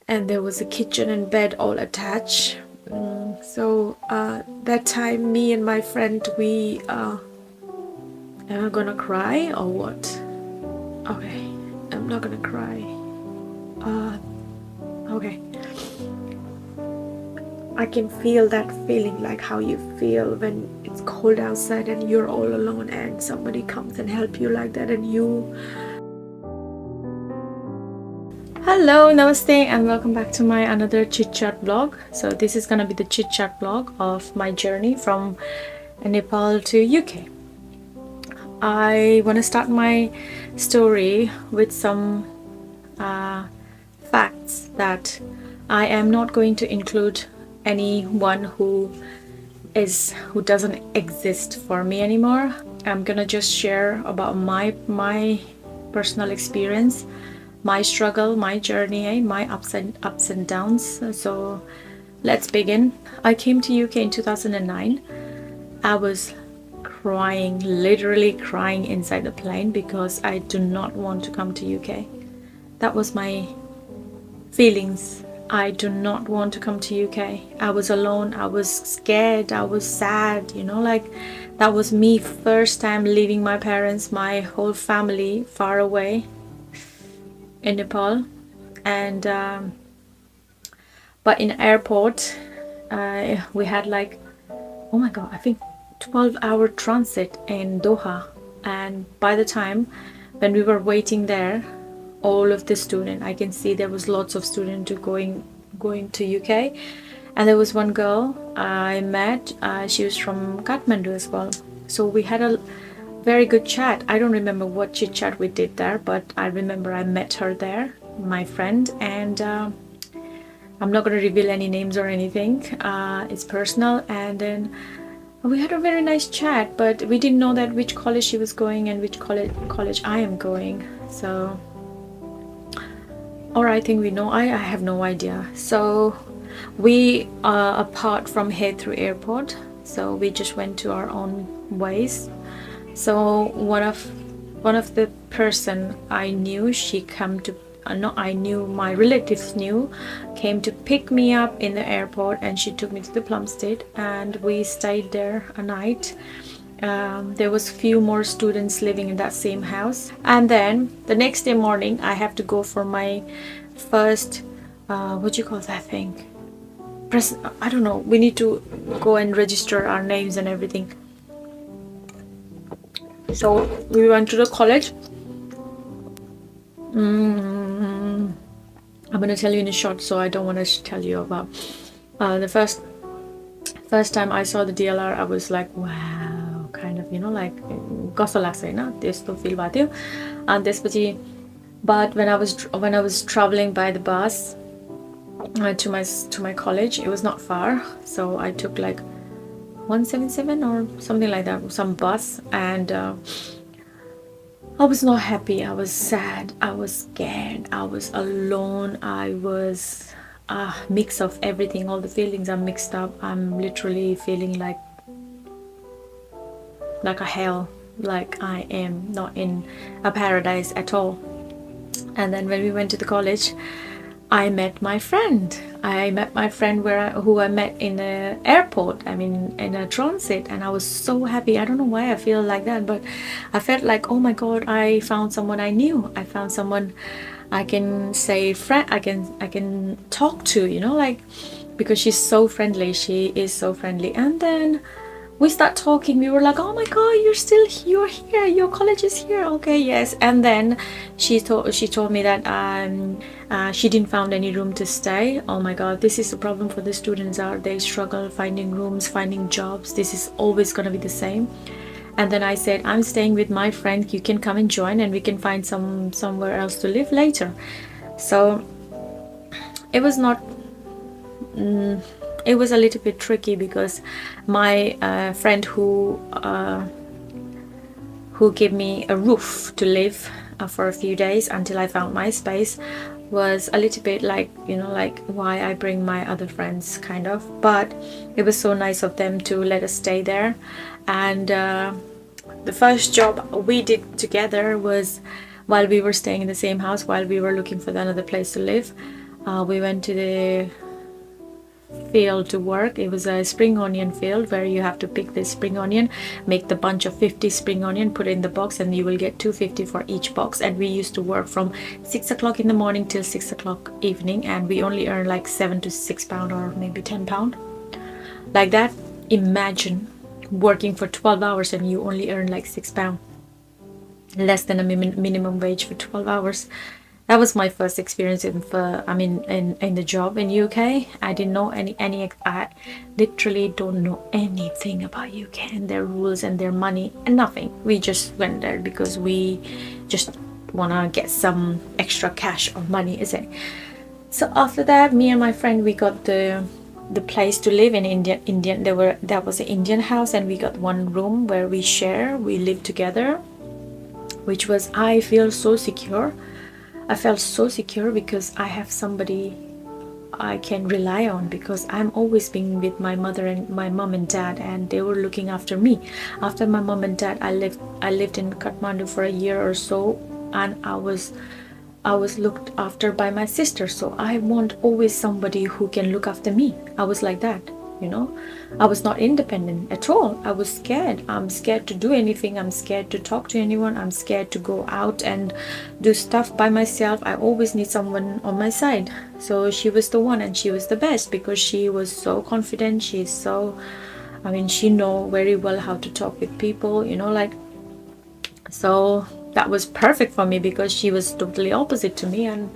and there was a kitchen and bed all attached. So that time, me and my friend, we am I gonna cry or what? Okay, I'm not gonna cry. Okay, I can feel that feeling, like how you feel when it's cold outside and you're all alone and somebody comes and help you like that, and you. Hello, namaste, and welcome back to my another chit chat vlog. So this is gonna be the chit chat vlog of my journey from Nepal to UK. I want to start my story with some facts that I am not going to include anyone who doesn't exist for me anymore. I'm gonna just share about my personal experience, my struggle, my journey, my ups and downs. So let's begin. I came to UK in 2009. I was crying, literally crying inside the plane because I do not want to come to UK. That was my feelings. I do not want to come to UK. I was alone, I was scared, I was sad, like that was me first time leaving my parents, my whole family far away in Nepal. And but in airport we had like, oh my god, I think 12-hour transit in Doha. And by the time when we were waiting there, all of the student, I can see there was lots of students going to UK, and there was one girl I met. She was from Kathmandu as well, so we had a very good chat. I don't remember what chit chat we did there, but I remember I met her there, my friend, and I'm not going to reveal any names or anything. It's personal. And then we had a very nice chat, but we didn't know that which college she was going and which college I am going. So, or I think we know. I have no idea. So we apart from Heathrow Airport, so we just went to our own ways. So one of the person I knew, she came to my relatives came to pick me up in the airport, and she took me to the Plumstead, and we stayed there a night. There was few more students living in that same house, and then the next day morning I have to go for my first what do you call that thing, I don't know, we need to go and register our names and everything. So we went to the college. I'm gonna tell you in a short, so I don't want to tell you about the first time I saw the DLR. I was like, wow, kind of, like कस्तो लाग्छ हैन, त्यस्तो feel भएको थियो. And त्यसपछि, but when I was traveling by the bus to my college, it was not far, so I took like 177 or something like that, some bus, and I was not happy. I was sad, I was scared, I was alone, I was a mix of everything. All the feelings are mixed up. I'm literally feeling like a hell, like I am not in a paradise at all. And then when we went to the college, I met my friend. Who I met in the airport, I mean in a transit, and I was so happy. I don't know why I feel like that, but I felt like, oh my god, I found someone I knew. I found someone I can say friend, I can talk to, like, because she's so friendly. She is so friendly. And then we start talking. We were like, oh my god, you're here, your college is here, okay, yes. And then she told me that she didn't found any room to stay. Oh my god, this is the problem for the students. They struggle finding rooms, finding jobs. This is always gonna be the same. And then I said, I'm staying with my friend, you can come and join, and we can find somewhere else to live later. So it was not it was a little bit tricky, because my friend who gave me a roof to live for a few days until I found my space was a little bit like, like, why I bring my other friends, kind of. But it was so nice of them to let us stay there. And the first job we did together was, while we were staying in the same house, while we were looking for another place to live, We went to the field to work. It was a spring onion field where you have to pick the spring onion, make the bunch of 50 spring onion, put it in the box, and you will get 250 for each box. And we used to work from 6 o'clock in the morning till 6 o'clock evening, and we only earn like 7 to 6 pound or maybe 10 pound like that. Imagine working for 12 hours and you only earn like 6 pound, less than a minimum wage for 12 hours. That was my first experience in the job in UK. I didn't know I literally don't know anything about UK and their rules and their money and nothing. We just went there because we just wanna get some extra cash or money, is it? So after that, me and my friend, we got the place to live in Indian. That was an Indian house, and we got one room where we live together, which was, I feel so secure. I felt so secure because I have somebody I can rely on, because I'm always being with my mother and my mom and dad, and they were looking after me. After my mom and dad, I lived in Kathmandu for a year or so, and I was looked after by my sister. So I want always somebody who can look after me. I was like that, you know. I was not independent at all. I was scared. I'm scared to do anything. I'm scared to talk to anyone. I'm scared to go out and do stuff by myself. I always need someone on my side. So she was the one, and she was the best because she was so confident. She's so, she know very well how to talk with people, you know, like. So that was perfect for me because she was totally opposite to me, and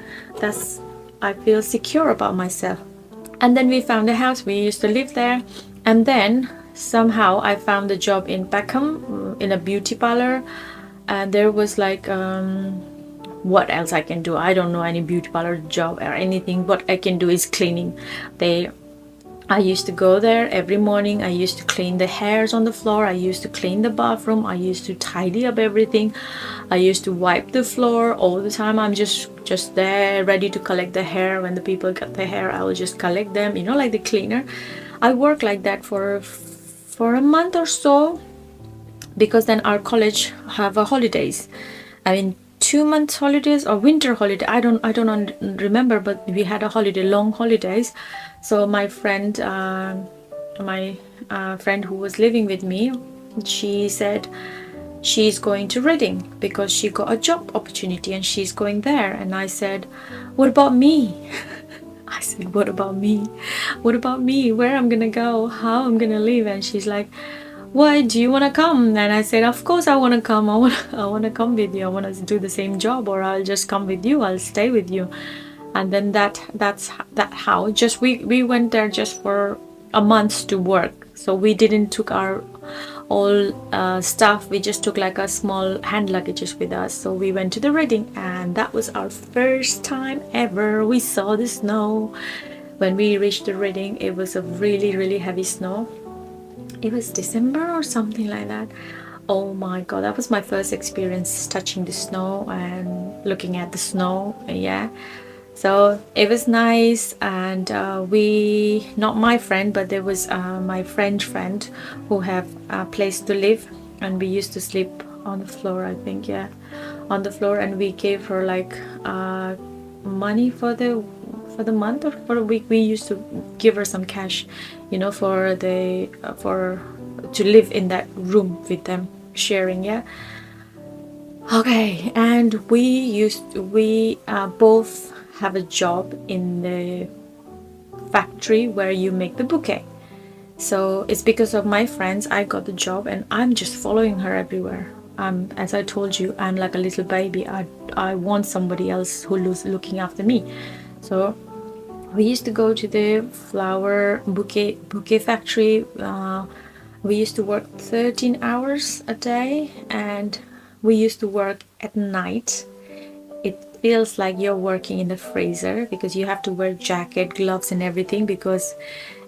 I feel secure about myself. And then we found a house. We used to live there, and then somehow I found a job in Peckham in a beauty parlor, and there was like what else I can do? I don't know any beauty parlor job or anything. What I can do is cleaning. I used to go there every morning. I used to clean the hairs on the floor. I used to clean the bathroom. I used to tidy up everything. I used to wipe the floor all the time. I'm just there ready to collect the hair. When the people got the hair, I will just collect them, you know, like the cleaner. I worked like that for a month or so, because then our college have a holidays. 2 months holidays or winter holiday. I don't remember, but we had a holiday, long holidays. So my friend, friend who was living with me, she said she's going to Reading because she got a job opportunity and she's going there. And I said, what about me? I said, what about me? What about me? Where I'm gonna go? How I'm gonna live? And she's like, why do you want to come? And I said, of course I want to come. I want to come with you. I want to do the same job, or I'll just come with you. I'll stay with you. And then that's how just we went there just for a month to work. So we didn't took our all stuff. We just took like a small hand luggages with us. So we went to the Reading, and that was our first time ever we saw the snow. When we reached the Reading, it was a really, really heavy snow. It was December or something like that. Oh my god, that was my first experience touching the snow and looking at the snow. Yeah, so it was nice. And we, not my friend, but there was my friend who have a place to live, and we used to sleep on the floor, I think. Yeah, on the floor. And we gave her like money for the month or for a week. We used to give her some cash, you know, for to live in that room with them, sharing. Yeah, okay. And we both have a job in the factory where you make the bouquet. So it's because of my friends I got the job, and I'm just following her everywhere. As I told you, I'm like a little baby. I want somebody else who's looking after me. So we used to go to the flower bouquet factory. We used to work 13 hours a day, and we used to work at night. It feels like you're working in the freezer because you have to wear jacket, gloves and everything, because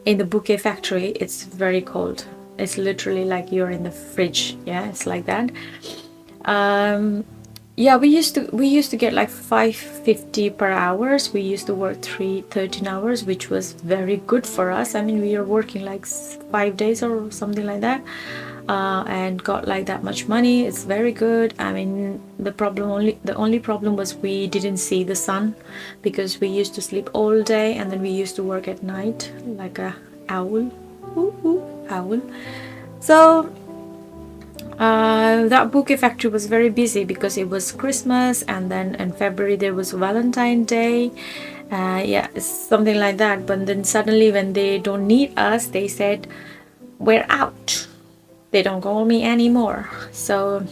in the bouquet factory it's very cold. It's literally like you're in the fridge. Yeah, it's like that. Yeah, we used to get like 550 per hours. We used to work 13 hours, which was very good for us. We were working like 5 days or something like that. and got like that much money. It's very good. I mean, the only problem was we didn't see the sun, because we used to sleep all day and then we used to work at night like a owl. Ooh, ooh, owl. So that bouquet factory was very busy because it was Christmas, and then in February there was Valentine's Day. Yeah, something like that. But then suddenly, when they don't need us, they said, we're out. They don't call me anymore. So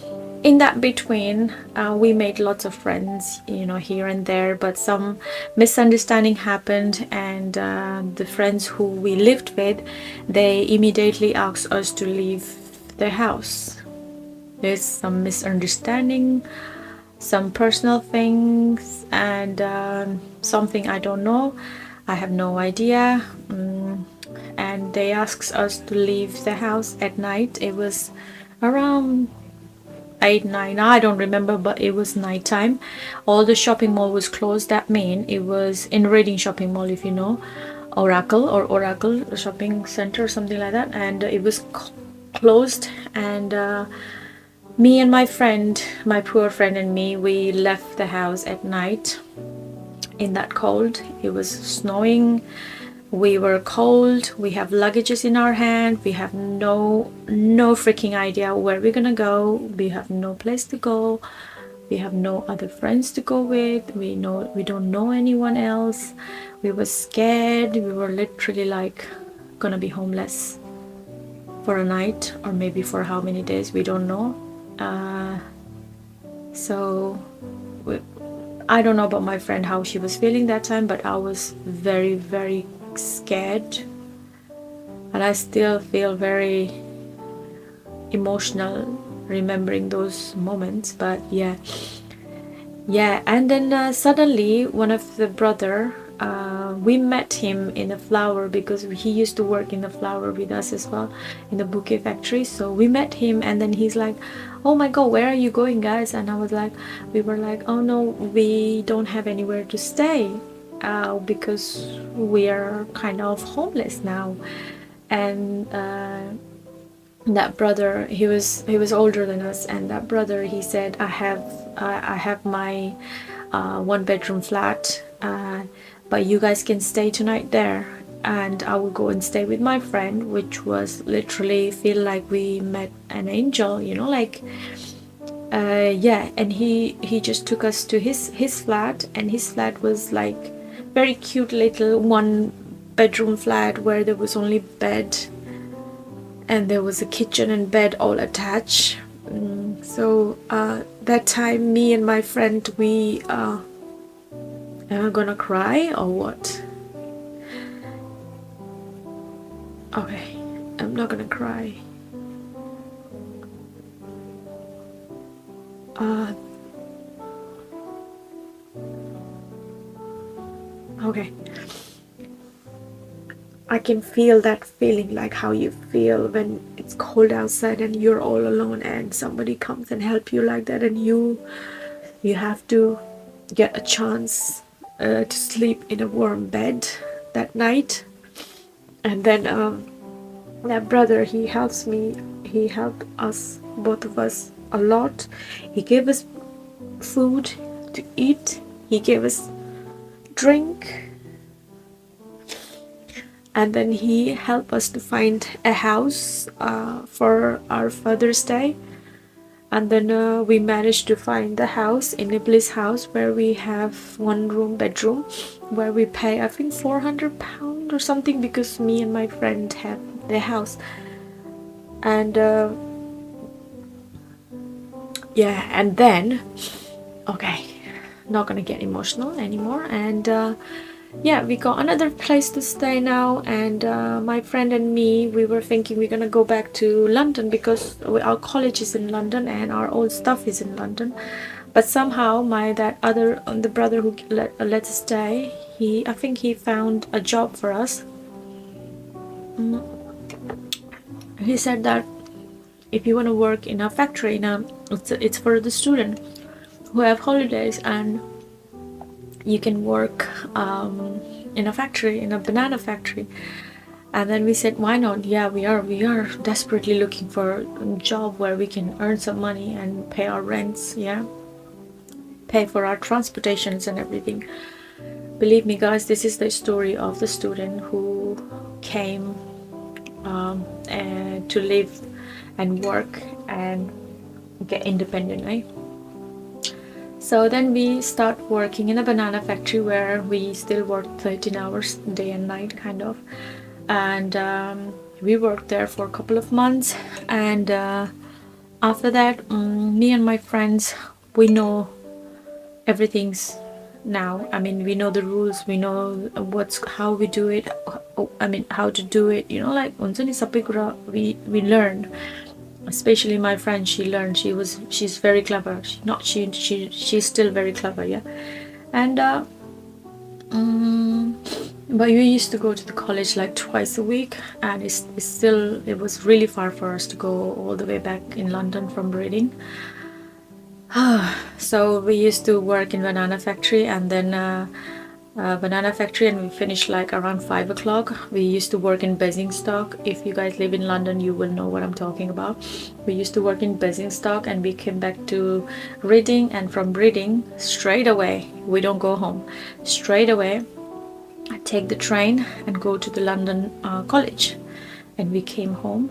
in that between, we made lots of friends, you know, here and there, but some misunderstanding happened, and the friends who we lived with, they immediately asked us to leave their house. There's some misunderstanding, some personal things, and something I don't know. I have no idea. And they asked us to leave the house at night. It was around 8, 9, I don't remember, but it was nighttime. All the shopping mall was closed. That mean it was in Reading shopping mall, if you know, Oracle shopping center or something like that, and it was closed. And me and my friend, my poor friend and me, we left the house at night in that cold. It was snowing. We were cold. We have luggages in our hand. We have no freaking idea where we're gonna go. We have no place to go. We have no other friends to go with. We don't know anyone else. We were scared. We were literally like gonna be homeless for a night, or maybe for how many days, we don't know. So I don't know about my friend, how she was feeling that time, but I was very, very scared, and I still feel very emotional remembering those moments. But yeah. And then suddenly one of the brother, we met him in a flower, because he used to work in the flower with us as well, in the bouquet factory. So we met him, and then he's like, oh my god, where are you going, guys? And we were like, oh no, we don't have anywhere to stay, because we are kind of homeless now. And that brother, he was older than us, and that brother, he said, I have my 1-bedroom flat, but you guys can stay tonight there, and I will go and stay with my friend, which was literally feel like we met an angel, you know, like yeah. And he just took us to his flat, and his flat was like very cute little 1-bedroom flat where there was only bed, and there was a kitchen and bed all attached. So that time, me and my friend, we am I gonna cry or what? Okay, I'm not gonna cry. Okay, I can feel that feeling, like how you feel when it's cold outside and you're all alone, and somebody comes and help you like that, and you have to get a chance to sleep in a warm bed that night. And then that brother, he helped us, both of us, a lot. He gave us food to eat, he gave us drink, and then he helped us to find a house for our Father's Day. And then we managed to find the house in Nepal's house, where we have 1 bedroom, where we pay, I think, £400 or something, because me and my friend have the house. And yeah, and then, okay, not gonna get emotional anymore. And yeah, we got another place to stay now, and my friend and me, we were thinking we're gonna go back to London, because our college is in London and our old stuff is in London. But somehow the brother who let us stay, I think he found a job for us. He said that if you want to work in a factory, it's for the student who have holidays, and you can work in a factory, in a banana factory. And then we said, why not? Yeah, we are desperately looking for a job where we can earn some money and pay our rents, yeah, pay for our transportations and everything. Believe me, guys, this is the story of the student who came to live and work and get independent, right? So then we start working in a banana factory where we still work 13 hours day and night, kind of. And we worked there for a couple of months. And after that, me and my friends, we know everything's now. I mean, we know the rules, we know how we do it. I mean, how to do it, you know, like we learned. Especially my friend, she learned. She's very clever. She's still very clever, yeah. And but we used to go to the college like twice a week, and it was really far for us to go all the way back in London from Reading. So we used to work in banana factory, and then banana factory, and we finished like around 5 o'clock. We used to work in Basingstoke. If you guys live in London, you will know what I'm talking about. We used to work in Basingstoke, and we came back to Reading, and from Reading straight away, we don't go home, straight away I take the train and go to the London college. And we came home.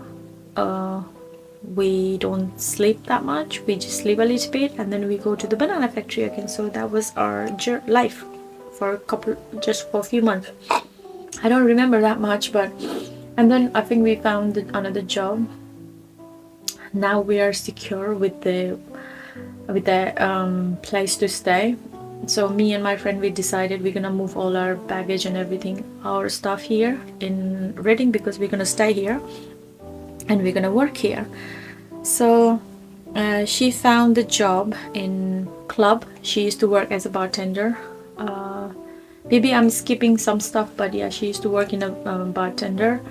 We don't sleep that much, we just sleep a little bit, and then we go to the banana factory again. So that was our life for just for a few months. I don't remember that much, but and then I think we found another job. Now we are secure with the place to stay. So me and my friend, we decided we're gonna move all our baggage and everything, our stuff here in Reading, because we're gonna stay here and we're gonna work here. So she found a job in club. She used to work as a bartender. Maybe I'm skipping some stuff, but yeah, she used to work in a bartender.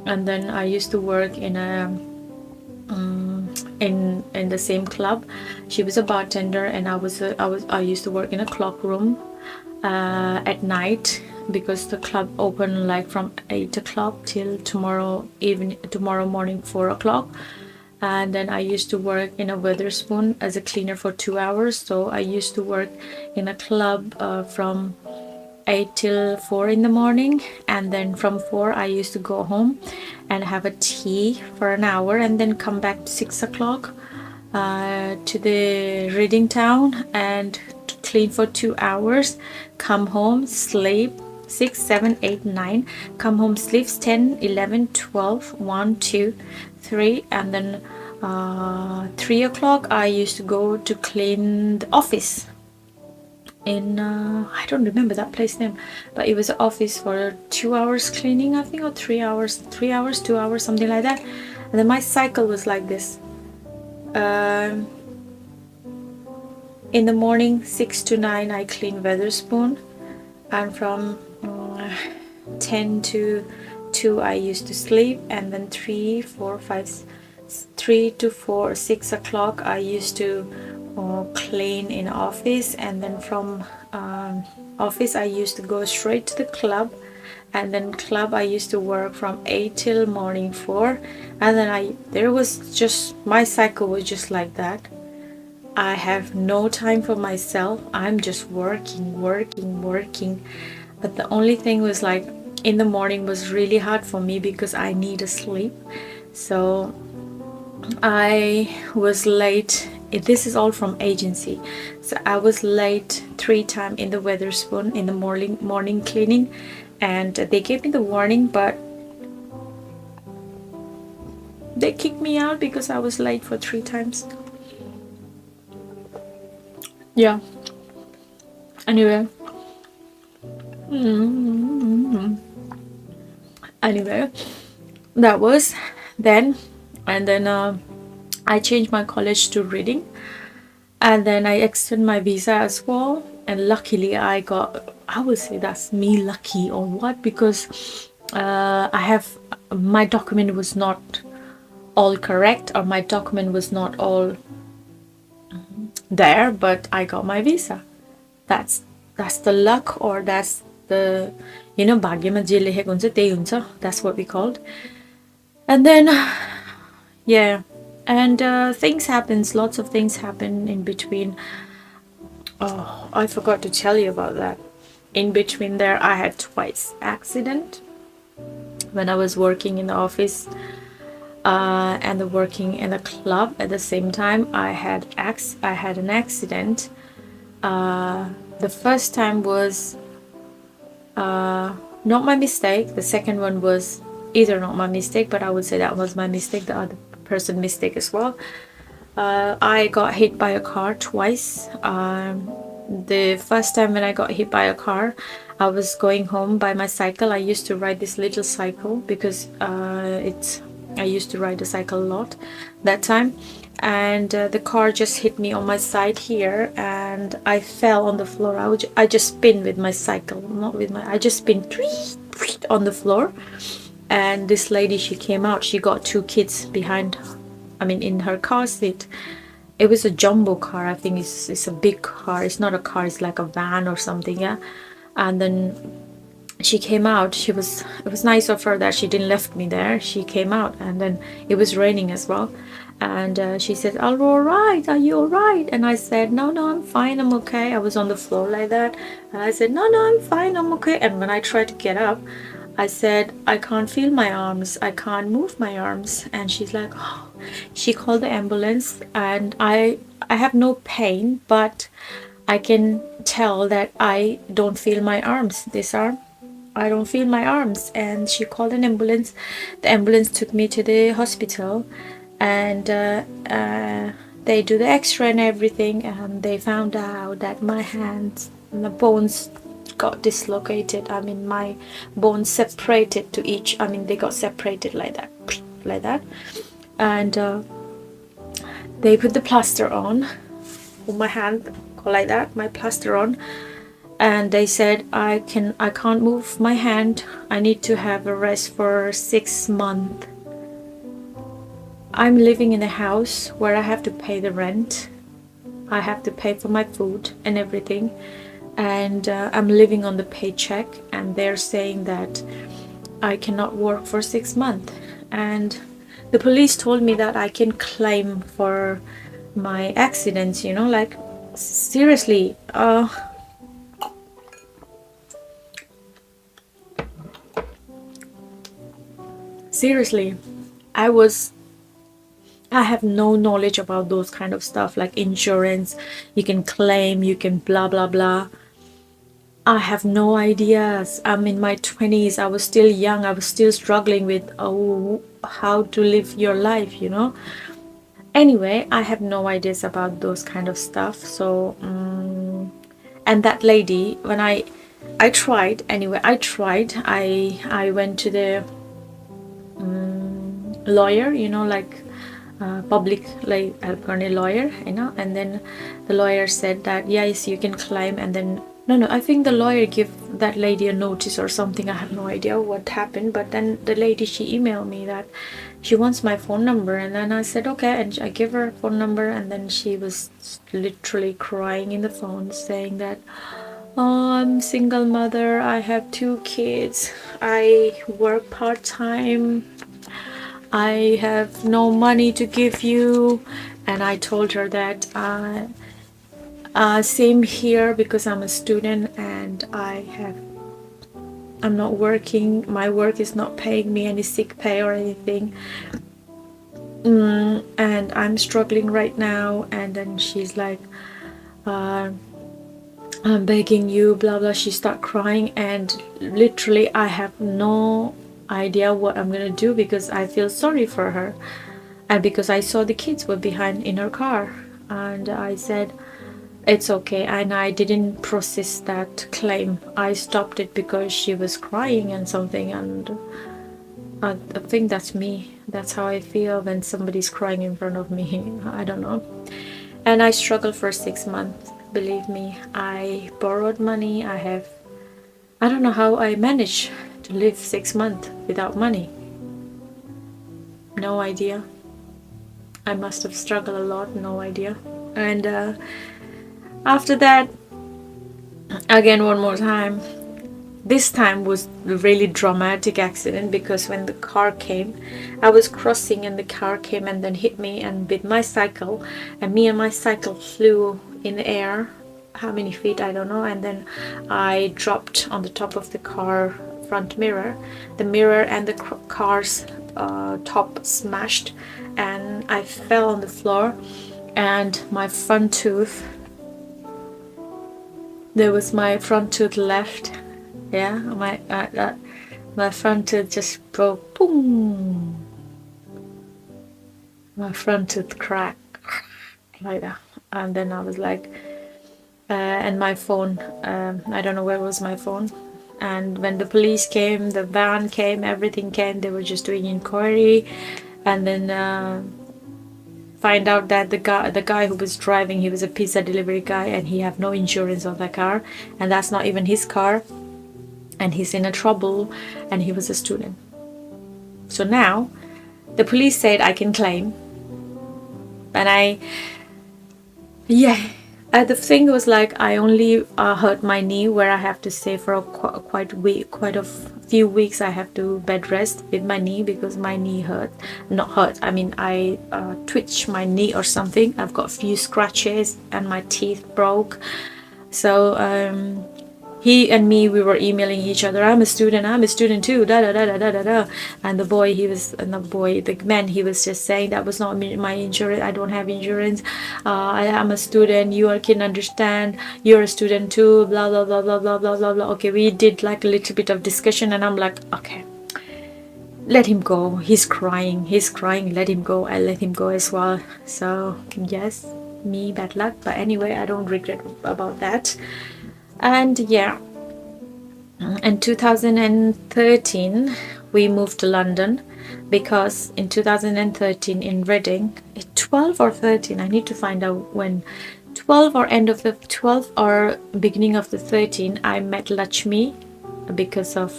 And then I used to work in a in the same club. She was a bartender, and I used to work in a clock room at night, because the club opened like from 8 o'clock till tomorrow morning 4 o'clock. And then I used to work in a Wetherspoon as a cleaner for 2 hours. So I used to work in a club from 8 till 4 in the morning, and then from 4 I used to go home and have a tea for an hour, and then come back 6 o'clock to the Reading town and clean for 2 hours, come home, sleep 6, 7, 8, 9, come home, sleeps 10, 11, 12, 1, 2, 3, and then 3 o'clock I used to go to clean the office in I don't remember that place name, but it was an office for 2 hours cleaning, I think, or 3 hours, 2 hours, something like that. And then my cycle was like this. In the morning 6 to 9 I clean Wetherspoon, and from 10 to 2 I used to sleep, and then 3, 4, 5, 3 to 4, 6 o'clock I used to clean in office, and then from office I used to go straight to the club, and then club I used to work from 8 till morning 4, and then there was just, my cycle was just like that. I have no time for myself. I'm just working. But the only thing was, like, in the morning was really hard for me because I need a sleep. So I was late. This is all from agency. So I was late 3 times in the Wetherspoon in the morning cleaning, and they gave me the warning, but they kicked me out because I was late for 3 times. Yeah. Anyway. Anyway, that was then. And then I changed my college to Reading, and then I extended my visa as well. And luckily I would say that's me lucky or what, because my document was not all correct, or my document was not all there, but I got my visa. That's the luck, or that's the, You know, bhagyama je लेखेको हुन्छ त्यही हुन्छ. That's what we called. And then, yeah, and things happens. Lots of things happen in between. Oh, I forgot to tell you about that. In between there, I had twice accident when I was working in the office and working in a club at the same time. I had an accident. The first time was not my mistake. The second one was either not my mistake, but I would say that was my mistake. The other person mistake as well. I got hit by a car twice. The first time when I got hit by a car, I was going home by my cycle. I used to ride this little cycle because I used to ride a cycle a lot that time, and the car just hit me on my side here, and I fell on the floor. I just spin with my cycle, not with my. I just spin on the floor, and this lady, she came out. She got two kids behind. I mean, in her car seat. It was a jumbo car. I think it's a big car. It's not a car. It's like a van or something. Yeah, and then she came out. It was nice of her that she didn't left me there. She came out, and then it was raining as well, and she said, "Are you all right? Are you all right?" And I said, "No, no, I'm fine. I'm okay." I was on the floor like that, and I said, "No, no, I'm fine. I'm okay." And when I tried to get up, I said, "I can't feel my arms. I can't move my arms." And she's like, "Oh." She called the ambulance, and I have no pain, but I can tell that I don't feel my arms. This arm, I don't feel my arms. And she called an ambulance. The ambulance took me to the hospital, and they do the x-ray and everything, and they found out that my hands and the bones got dislocated. I mean, my bones separated to each. I mean, they got separated like that. And they put the plaster on my hand, like that, my plaster on, and they said I can't move my hand. I need to have a rest for 6 months. I'm living in a house where I have to pay the rent. I have to pay for my food and everything, and I'm living on the paycheck, and they're saying that I cannot work for 6 months. And the police told me that I can claim for my accidents, you know, like, seriously. Seriously, I have no knowledge about those kind of stuff like insurance. You can claim, you can blah blah blah. I have no ideas. I'm in my 20s. I was still young. I was still struggling with how to live your life, you know. Anyway, I have no ideas about those kind of stuff. So, and that lady, when I tried anyway. I went to the lawyer, you know, like public like attorney lawyer, you know, and then the lawyer said that yes, you can claim, and then no, I think the lawyer gave that lady a notice or something. I have no idea what happened, but then the lady, she emailed me that she wants my phone number, and then I said okay, and I gave her a phone number, and then she was literally crying in the phone saying that, "Oh, I'm single mother, I have 2 kids, I work part-time, I have no money to give you." And I told her that same here, because I'm a student and I'm not working. My work is not paying me any sick pay or anything, and I'm struggling right now. And then she's like, "I'm begging you, blah blah." She started crying, and literally I have no idea what I'm gonna do, because I feel sorry for her, and because I saw the kids were behind in her car. And I said it's okay, and I didn't process that claim. I stopped it because she was crying and something, and I think that's me. That's how I feel when somebody's crying in front of me. I don't know. And I struggled for 6 months. Believe me, I borrowed money. I don't know how I managed to live 6 months without money. No idea. I must have struggled a lot. No idea. And after that, again, one more time, this time was a really dramatic accident, because when the car came, I was crossing and the car came and then hit me and with my cycle, and me and my cycle flew in the air, how many feet I don't know, and then I dropped on the top of the car front mirror. The mirror and the car's top smashed, and I fell on the floor, and my front tooth, there was my front tooth left. Yeah, my front tooth just broke. Boom! My front tooth cracked like that, and then I was like, and my phone. I don't know where was my phone. And when the police came, the van came, everything came. They were just doing inquiry, and then find out that the guy who was driving, he was a pizza delivery guy, and he have no insurance on that car, and that's not even his car. And he's in a trouble, and he was a student. So now the police said I can claim, and the thing was like, I only hurt my knee, where I have to stay for quite a few weeks. I have to bed rest with my knee because my knee I twitched my knee or something. I've got a few scratches and my teeth broke. So he and me, we were emailing each other. I'm a student too, da da da da da da. And the man, he was just saying that was not my insurance. I don't have insurance. I am a student. You can understand. You're a student too. Blah blah blah blah blah blah blah blah. Okay, we did like a little bit of discussion, and I'm like, okay, let him go. He's crying. Let him go. I let him go as well. So yes, me bad luck. But anyway, I don't regret about that. And yeah, in 2013 we moved to London, because in 2013 in Reading, 12 or 13, I need to find out when, 12 or end of the 12 or beginning of the 13, I met Lakshmi. Because of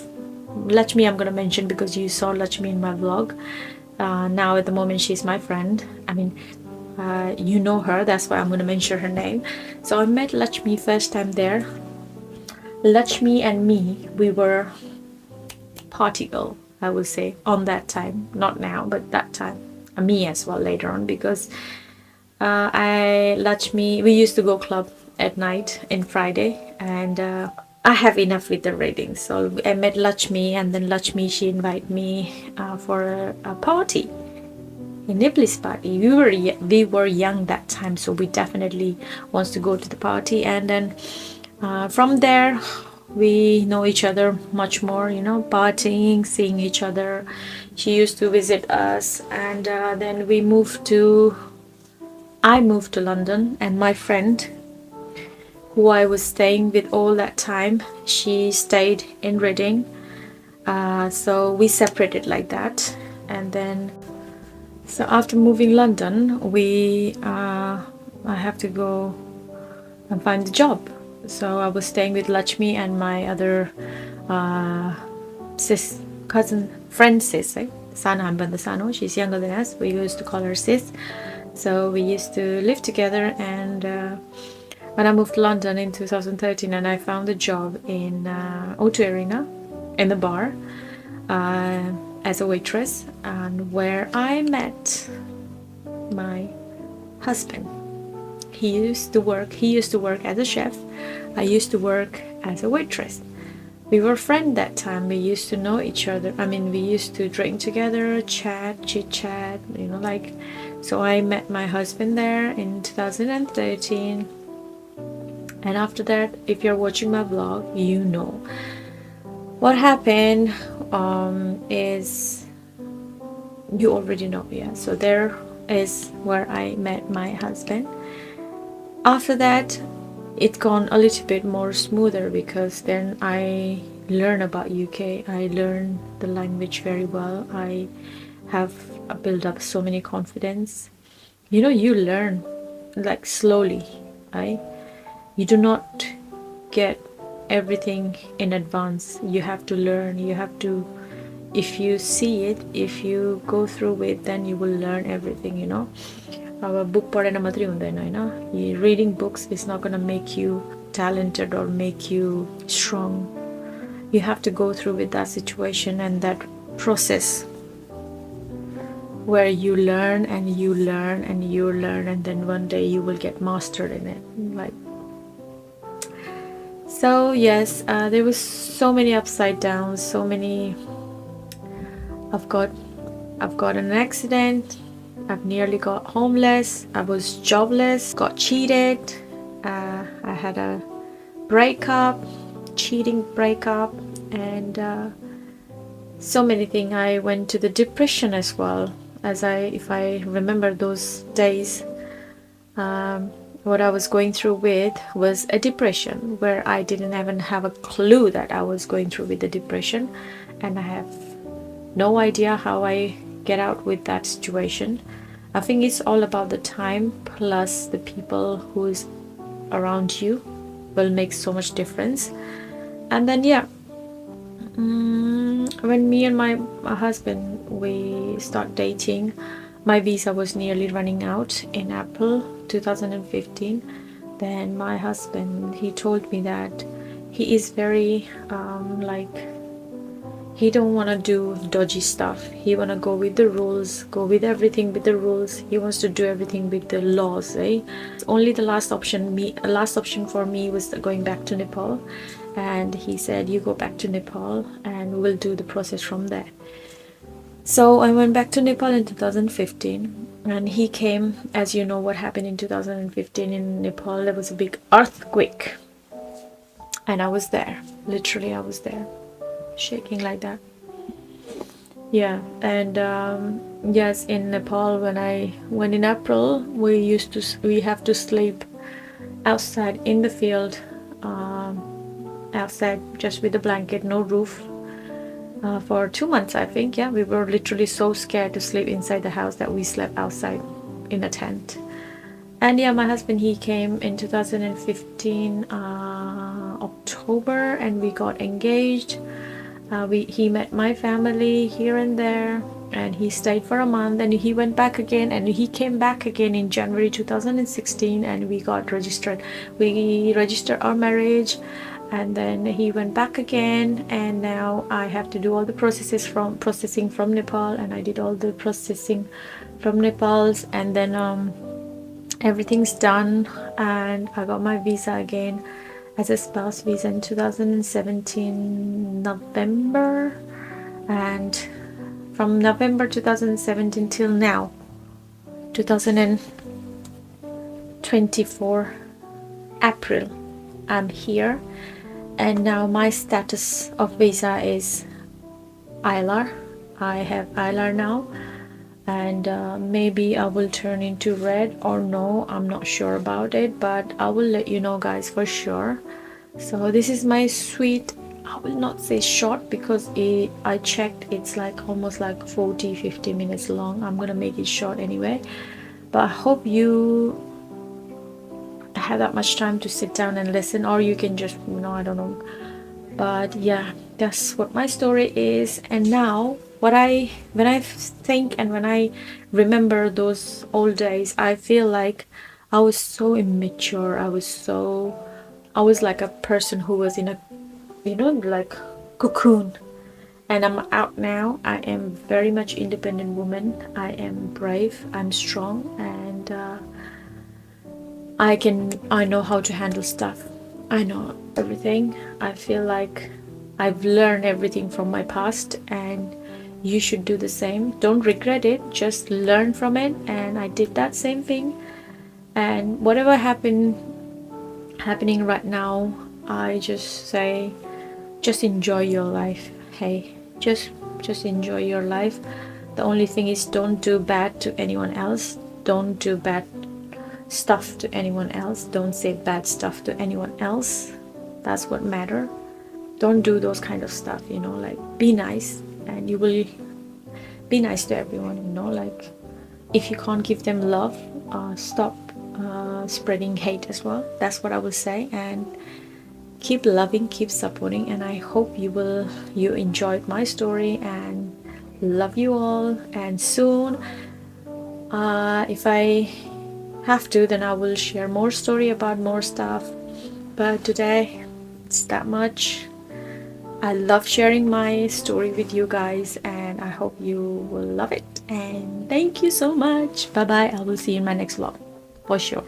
Lakshmi, I'm going to mention because you saw Lakshmi in my vlog. Now at the moment she's my friend. I mean, you know her, that's why I'm going to mention her name. So I met Lakshmi first time there. Lakshmi and me, we were party girl, I would say, on that time. Not now, but that time. Me as well later on, because Lakshmi, we used to go club at night in Friday, and I have enough with the reading. So I met Lakshmi, and then Lakshmi, she invited me for a party, a Nepalese party. We were young that time, so we definitely wants to go to the party, and then from there we know each other much more, partying, seeing each other. She used to visit us, and then I moved to London, and my friend who I was staying with all that time, she stayed in Reading. So we separated like that, and then so after moving London, I have to go and find a job. So I was staying with Lakshmi and my other friend sis, right? Sana Ambandasano, she's younger than us. We used to call her sis. So we used to live together, and when I moved to London in 2013, and I found a job in O2 Arena in the bar as a waitress, and where I met my husband. He used to work as a chef. I used to work as a waitress. We were friends that time. We used to know each other. I mean, we used to drink together, chit chat, so I met my husband there in 2013. And after that, if you're watching my vlog, you know what happened. Is you already know. Yeah, so there is where I met my husband. After that, it gone a little bit more smoother, because then I learn about UK. I learn the language very well. I have built up so many confidence. You learn like slowly, right? You do not get everything in advance. You have to learn. You have to, if you see it, if you go through it, then you will learn everything, book पढेर मात्रै हुँदैन हैन. Reading books is not going to make you talented or make you strong. you have to go through with that situation and that process where you learn and you learn and you learn, and then one day you will get mastered in it. Like, so yes, there was so many upside downs, so many. I've got an accident, I've nearly got homeless, I was jobless, got cheated, I had a breakup, cheating breakup, and so many things. I went to the depression as well. If I remember those days, what I was going through with was a depression where I didn't even have a clue that I was going through with the depression, and I have no idea how I get out with that situation. I think it's all about the time plus the people who's around you will make so much difference. And then yeah, when me and my husband we start dating, my visa was nearly running out in April 2015. Then my husband, he told me that he is very he don't want to do dodgy stuff. He want to go with the rules, go with everything with the rules. He wants to do everything with the laws, eh? Only the last option for me was going back to Nepal. And he said, you go back to Nepal and we'll do the process from there. So I went back to Nepal in 2015, and he came. As you know what happened in 2015 in Nepal, there was a big earthquake, and I was there. Literally, I was there, shaking like that. Yeah. And yes, in Nepal, when in April, we have to sleep outside in the field, outside just with a blanket, no roof, for 2 months, I think. Yeah, we were literally so scared to sleep inside the house that we slept outside in a tent. And yeah, my husband, he came in 2015 October, and we got engaged. He met my family here and there, and he stayed for a month, and he went back again, and he came back again in January 2016, and we got registered. We registered our marriage, and then he went back again, and now I have to do all the processing from Nepal, and I did all the processing from Nepal, and then everything's done, and I got my visa again as a spouse visa in 2017 November, and from November 2017 till now 2024 April, I'm here. And now my status of visa is ILR. I have ILR now, and maybe I will turn into red or no, I'm not sure about it, but I will let you know, guys, for sure. So this is my sweet, I will not say short, because I checked, it's like almost like 40-50 minutes long. I'm gonna make it short anyway, but I hope you have that much time to sit down and listen, or you can just, I don't know. But yeah, that's what my story is. And now when I think and when I remember those old days, I feel like I was so immature. I was like a person who was in a like cocoon, and I'm out now. I am very much independent woman. I am brave, I'm strong, and I know how to handle stuff. I know everything. I feel like I've learned everything from my past, and you should do the same. Don't regret it, just learn from it. And I did that same thing, and whatever happening right now, I just say, just enjoy your life. Hey, just enjoy your life. The only thing is, don't do bad to anyone else. Don't do bad stuff to anyone else. Don't say bad stuff to anyone else. That's what matter. Don't do those kind of stuff, like be nice, and you will be nice to everyone. Like if you can't give them love, stop spreading hate as well. That's what I will say. And keep loving, keep supporting, and I hope you enjoyed my story, and love you all. And soon, if I have to, then I will share more story about more stuff, but today it's that much. I love sharing my story with you guys, and I hope you will love it. And thank you so much. Bye bye. I will see you in my next vlog for sure.